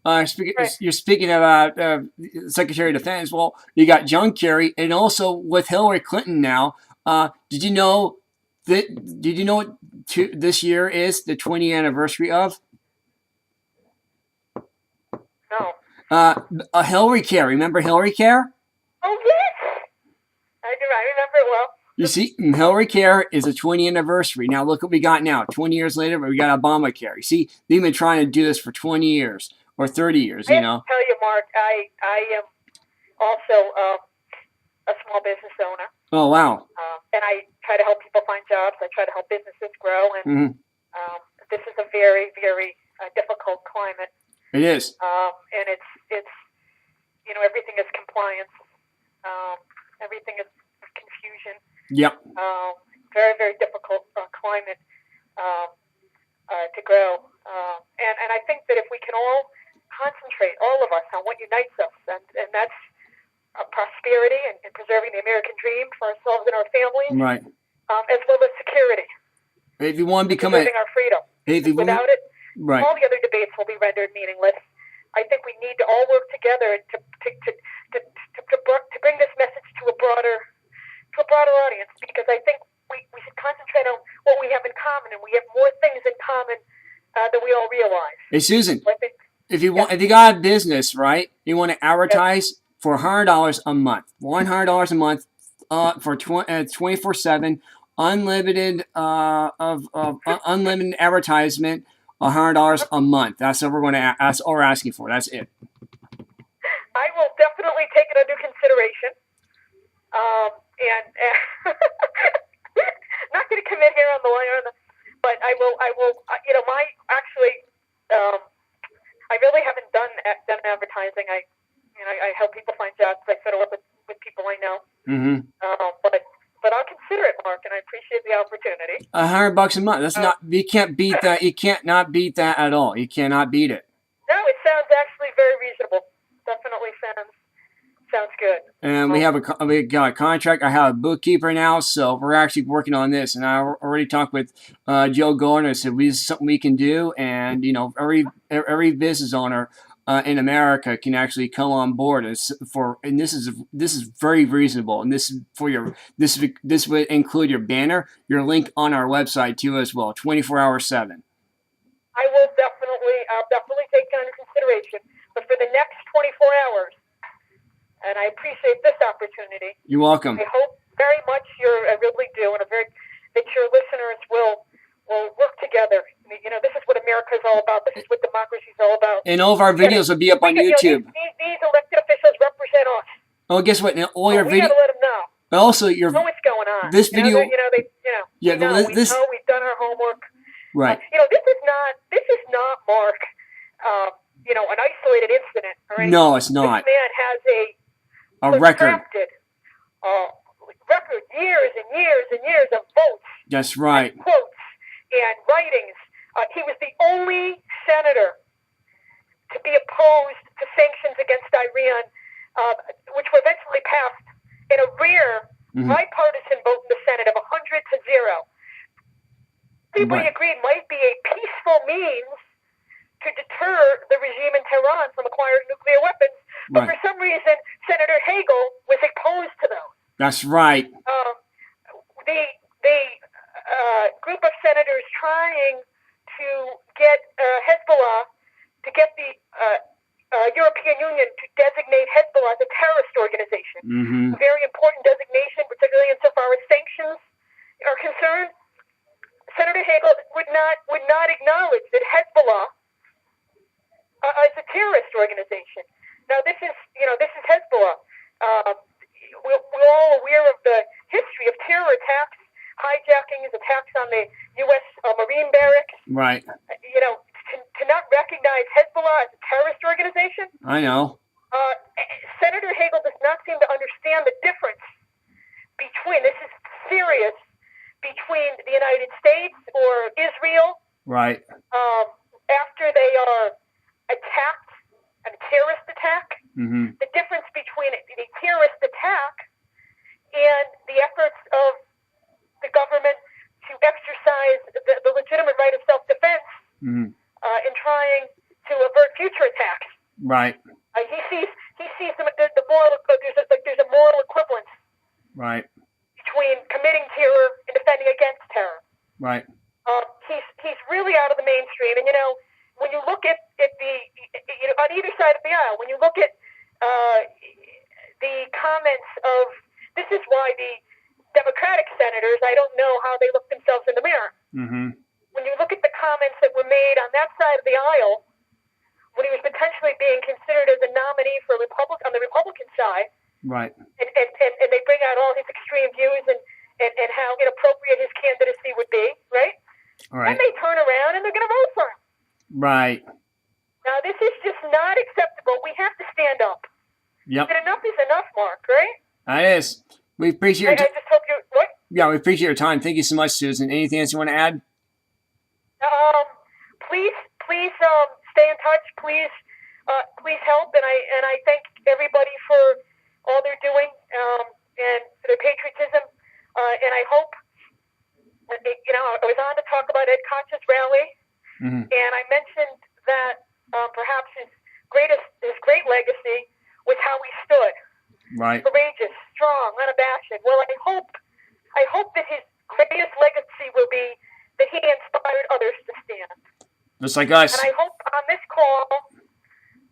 Right. You're speaking about Secretary of Defense. Well, you got John Kerry, and also with Hillary Clinton now. Did you know that? Did you know what this year is the 20th anniversary of? No. Uh, Hillary Care. Remember Hillary Care? Oh yes, I do. I remember it well. You see, Hillary Care is a 20th anniversary. Now look what we got now. 20 years later, we got Obamacare. You see, they've been trying to do this for 20 years or 30 years. I have to tell you, Mark, I am also a small business owner. Oh wow. And I try to help people find jobs. I try to help businesses grow, and Mm-hmm. this is a very, very difficult climate. It is. And it's everything is compliance. Everything is confusion. Yep. Very, very difficult climate to grow. And I think that if we can all concentrate, all of us, on what unites us, and that's prosperity and preserving the American dream for ourselves and our families, right, as well as security. If you want to become preserving our freedom. Without it, right, all the other debates will be rendered meaningless. I think we need to all work together to bring this message to a broader audience, because I think we should concentrate on what we have in common, and we have more things in common than we all realize. Hey Susan, so I think, if you want, if you got a business, right, you want to advertise for $100 a month, $100 a month, for 24/7, unlimited unlimited advertisement, $100 a month. That's what we're going to ask or asking for. That's it. I will definitely take it under consideration. And not going to commit here on the line, but I will. I really haven't done advertising. I help people find jobs. I settle up with people I know. Mm-hmm. But I'll consider it, Mark, and I appreciate the opportunity. $100 a month. That's not. You can't beat that. You can't not beat that at all. You cannot beat it. No, it sounds actually very reasonable. Definitely sounds good. And we got a contract. I have a bookkeeper now, so we're actually working on this. And I already talked with Joe Gardner. I said this is something we can do, and every business owner in America can actually come on board. And this is very reasonable. And this is for this would include your banner, your link on our website too as well, 24/7. I'll definitely take it under consideration. But for the next 24 hours. And I appreciate this opportunity. You're welcome. I hope very much I really do, and that your listeners will work together. This is what America is all about. This is what democracy is all about. And all of our videos will be up on YouTube. These elected officials represent us. Oh, guess what? Now, all your videos. We got to let them know. Also, know what's going on. This video. We know we've done our homework. Right. This is not Mark. An isolated incident. Right? No, it's not. This man has a record. Record, years and years and years of votes. That's right. And quotes and writings. He was the only senator to be opposed to sanctions against Iran, which were eventually passed in a rare bipartisan vote in the Senate of 100-0. Everybody agreed might be a peaceful means to deter the regime in Tehran from acquiring nuclear weapons. But for some reason, Senator Hagel was opposed to those. That's right. The group of senators trying to get Hezbollah, to get the European Union to designate Hezbollah as a terrorist organization. Mm-hmm. A very important designation, particularly insofar as sanctions are concerned. Senator Hagel would not acknowledge that Hezbollah is a terrorist organization. Now, this is Hezbollah. We're all aware of the history of terror attacks, hijackings, attacks on the U.S. Marine barracks. Right. To not recognize Hezbollah as a terrorist organization. I know. Senator Hagel does not seem to understand the difference between, this is serious, between the United States or Israel. Right. After they are attacked, a terrorist attack, the difference between the terrorist attack and the efforts of the government to exercise the legitimate right of self-defense in trying to avert future attacks. Right. He sees the moral there's a moral equivalence Right. between committing terror and defending against terror. Right. He's really out of the mainstream, and when you look at the on either side of the aisle, when you look at the comments of this is why the Democratic senators, I don't know how they look themselves in the mirror. Mm-hmm. When you look at the comments that were made on that side of the aisle, when he was potentially being considered as a nominee for on the Republican side, right, and they bring out all his extreme views and how inappropriate his candidacy would be, right? Right. And they turn around and they're going to vote for him. Right. Now, this is just not acceptable. We have to stand up. Yep. And enough is enough, Mark, right? That is. We appreciate I just hope you, what? Yeah, we appreciate your time. Thank you so much, Susan. Anything else you want to add? Please stay in touch. Please help. And I thank everybody for all they're doing and for their patriotism. And I hope, I was on to talk about Ed Koch's rally, mm-hmm. and I mentioned that perhaps his great legacy was how he stood. Right. Courageous, strong, unabashed. Well, I hope that his greatest legacy will be that he inspired others to stand. Just like us. And I hope on this call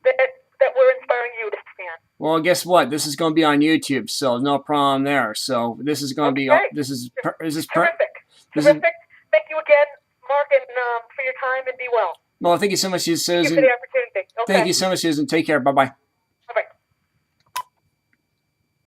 that we're inspiring you to stand. Well, guess what? This is going to be on YouTube, so no problem there. So this is going to be this is terrific. Terrific. Thank you again, Mark, and for your time, and be well. Well, thank you so much, Susan. Thank you for the opportunity. Okay. Thank you so much, Susan. Take care. Bye-bye.